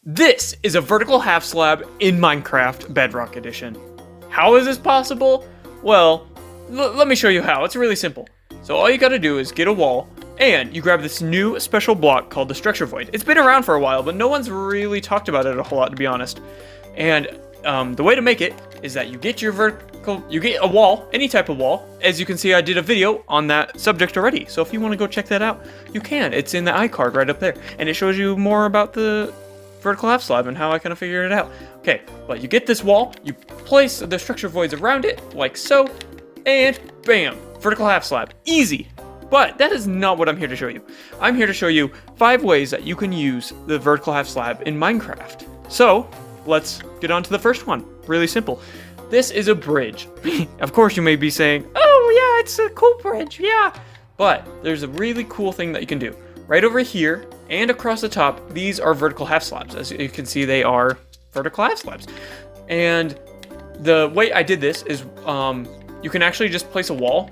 This is a vertical half slab in Minecraft Bedrock Edition. How is this possible? Well, let me show you how. It's really simple. So all you gotta do is get a wall, and you grab this new special block called the structure void. It's been around for a while, but no one's really talked about it a whole lot, to be honest. And the way to make it is that you get a wall, any type of wall. As you can see, I did a video on that subject already. So if you want to go check that out, you can. It's in the iCard right up there, and it shows you more about the vertical half slab and how I kind of figured it out. Okay, but you get this wall, you place the structure voids around it, like so, and bam, vertical half slab. Easy. But that is not what I'm here to show you. I'm here to show you 5 ways that you can use the vertical half slab in Minecraft. So, let's get on to the first one. Really simple. This is a bridge. Of course you may be saying, oh yeah, it's a cool bridge, yeah. But there's a really cool thing that you can do. Right over here and across the top, these are vertical half slabs. As you can see, they are vertical half slabs. And the way I did this is you can actually just place a wall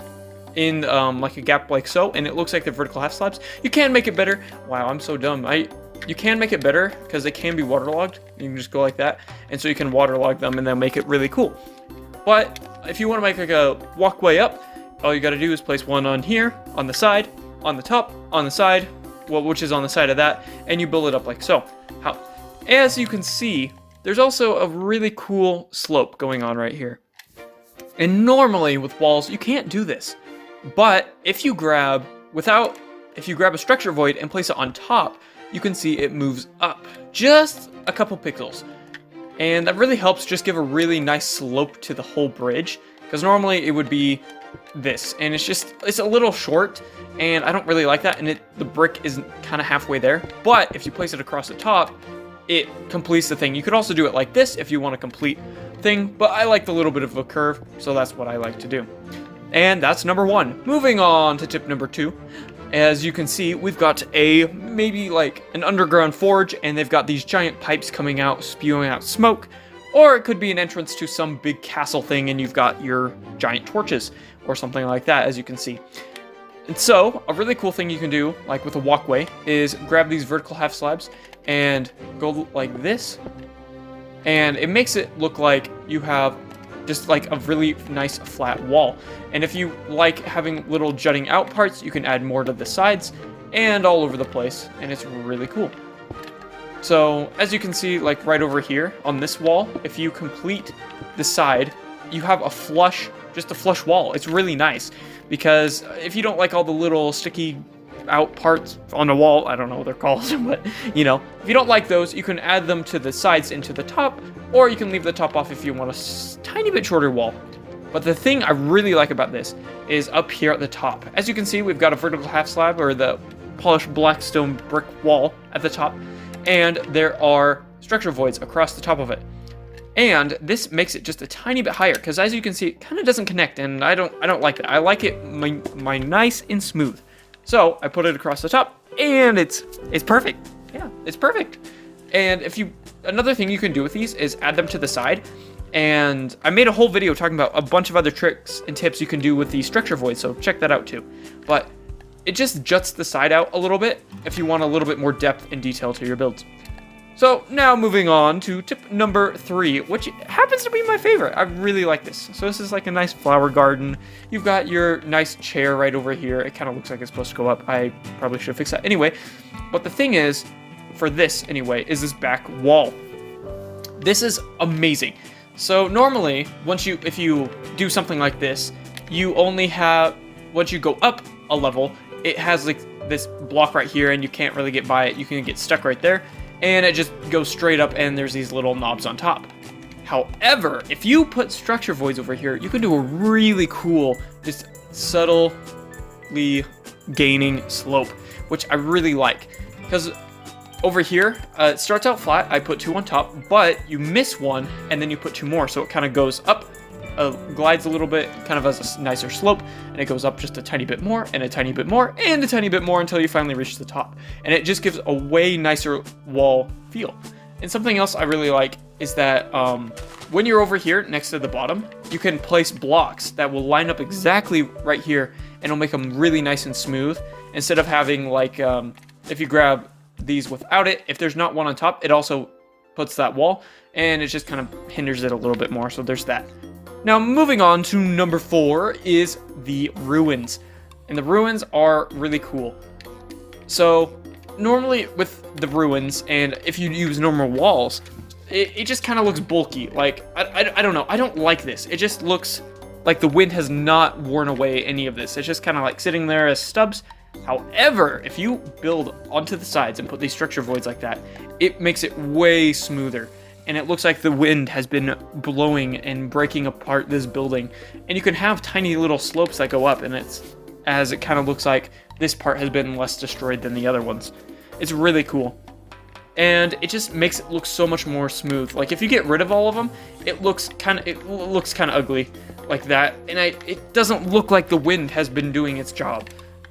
in like a gap like so, and it looks like the vertical half slabs. You can make it better. Wow, I'm so dumb. You can make it better because they can be waterlogged. You can just go like that, and so you can waterlog them and they'll make it really cool. But if you want to make like a walkway up, all you got to do is place one on here, on the side, on the top, on the side, well, which is on the side of that, and you build it up like so. As you can see, there's also a really cool slope going on right here. And normally with walls, you can't do this. But if you grab a structure void and place it on top, you can see it moves up just a couple pixels. And that really helps just give a really nice slope to the whole bridge, because normally it would be this, and it's a little short, and I don't really like that, and the brick is kind of halfway there. But if you place it across the top, it completes the thing. You could also do it like this if you want a complete thing, but I like the little bit of a curve, so that's what I like to do. And that's number 1. Moving on to tip number 2. As you can see, we've got maybe like an underground forge, and they've got these giant pipes coming out, spewing out smoke. Or it could be an entrance to some big castle thing, and you've got your giant torches or something like that, as you can see. And so, a really cool thing you can do, like with a walkway, is grab these vertical half slabs and go like this. And it makes it look like you have just like a really nice flat wall. And if you like having little jutting out parts, you can add more to the sides and all over the place, and it's really cool. So as you can see, like right over here on this wall, if you complete the side, you have just a flush wall. It's really nice, because if you don't like all the little sticky out parts on the wall, I don't know what they're called, but you know, if you don't like those, you can add them to the sides and to the top, or you can leave the top off if you want a tiny bit shorter wall. But the thing I really like about this is up here at the top. As you can see, we've got a vertical half slab, or the polished black stone brick wall at the top, and there are structure voids across the top of it. And this makes it just a tiny bit higher, because as you can see, it kind of doesn't connect, and I don't like that. I like it my nice and smooth. So I put it across the top, and it's perfect. Yeah, it's perfect. And another thing you can do with these is add them to the side. And I made a whole video talking about a bunch of other tricks and tips you can do with these structure voids, so check that out too. But it just juts the side out a little bit if you want a little bit more depth and detail to your builds. So now moving on to tip number 3, which happens to be my favorite. I really like this. So this is like a nice flower garden. You've got your nice chair right over here. It kind of looks like it's supposed to go up. I probably should fix that anyway. But the thing is, for this anyway, is this back wall. This is amazing. So normally, if you do something like this, you only have, once you go up a level, it has like this block right here, and you can't really get by it. You can get stuck right there, and it just goes straight up, and there's these little knobs on top. However, if you put structure voids over here, you can do a really cool, just subtly gaining slope, which I really like. Because over here, it starts out flat, I put 2 on top, but you miss one, and then you put 2 more, so it kind of goes up, glides a little bit, kind of has a nicer slope, and it goes up just a tiny bit more, and a tiny bit more, and a tiny bit more, until you finally reach the top. And it just gives a way nicer wall feel. And something else I really like is that when you're over here next to the bottom, you can place blocks that will line up exactly right here, and it'll make them really nice and smooth, instead of having like, if you grab these without it, if there's not one on top, it also puts that wall, and it just kind of hinders it a little bit more, so there's that. Now, moving on to number 4 is the ruins. And the ruins are really cool. So, normally with the ruins, and if you use normal walls, it just kind of looks bulky. Like, I don't know, I don't like this. It just looks like the wind has not worn away any of this. It's just kind of like sitting there as stubs. However, if you build onto the sides and put these structure voids like that, it makes it way smoother. And it looks like the wind has been blowing and breaking apart this building. And you can have tiny little slopes that go up, and it kind of looks like this part has been less destroyed than the other ones. It's really cool. And it just makes it look so much more smooth. Like, if you get rid of all of them, it looks kind of ugly like that. And it doesn't look like the wind has been doing its job.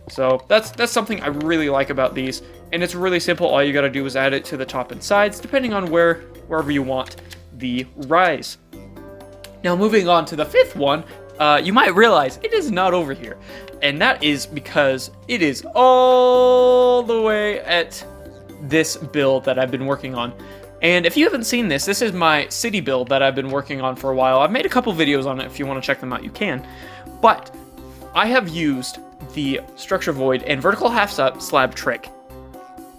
So that's something I really like about these. And it's really simple. All you gotta do is add it to the top and sides, depending on wherever you want the rise. Now, moving on to the 5th one, you might realize it is not over here. And that is because it is all the way at this build that I've been working on. And if you haven't seen this, this is my city build that I've been working on for a while. I've made a couple videos on it. If you want to check them out, you can. But I have used the structure void and vertical half slab trick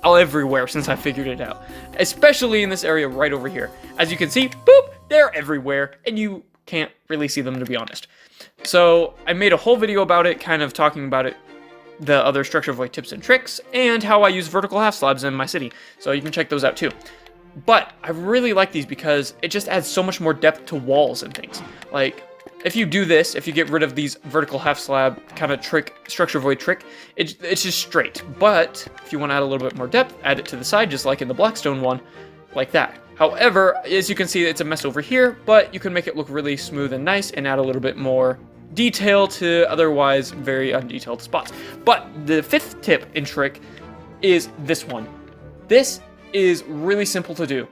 everywhere since I figured it out. Especially in this area right over here. As you can see, boop, they're everywhere, and you can't really see them, to be honest. So I made a whole video about it, kind of talking about it, the other structure void tips and tricks, and how I use vertical half slabs in my city. So you can check those out too. But I really like these because it just adds so much more depth to walls and things. Like, if you do this, if you get rid of these vertical half slab kind of trick, structure void trick, it's just straight. But if you want to add a little bit more depth, add it to the side, just like in the Blackstone one, like that. However, as you can see, it's a mess over here, but you can make it look really smooth and nice and add a little bit more detail to otherwise very undetailed spots. But the 5th tip and trick is this one. This is really simple to do.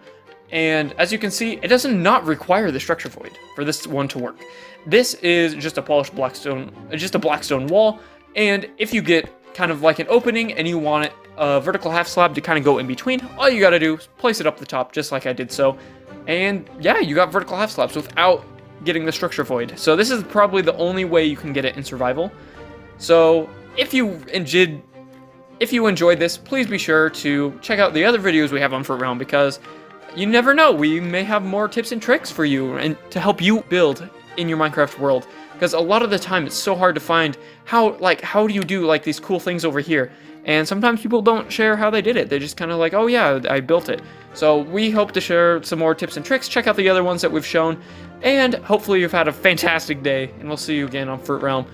And as you can see, it does not require the structure void for this one to work. This is just a polished blackstone, just a blackstone wall. And if you get kind of like an opening and you want a vertical half slab to kind of go in between, all you gotta do is place it up the top, just like I did so. And yeah, you got vertical half slabs without getting the structure void. So this is probably the only way you can get it in survival. So if you enjoyed this, please be sure to check out the other videos we have on Fruit Realm, because you never know, we may have more tips and tricks for you and to help you build in your Minecraft world. Because a lot of the time it's so hard to find how do you do like these cool things over here. And sometimes people don't share how they did it. They're just kind of like, oh yeah, I built it. So we hope to share some more tips and tricks. Check out the other ones that we've shown. And hopefully you've had a fantastic day. And we'll see you again on Fruit Realm.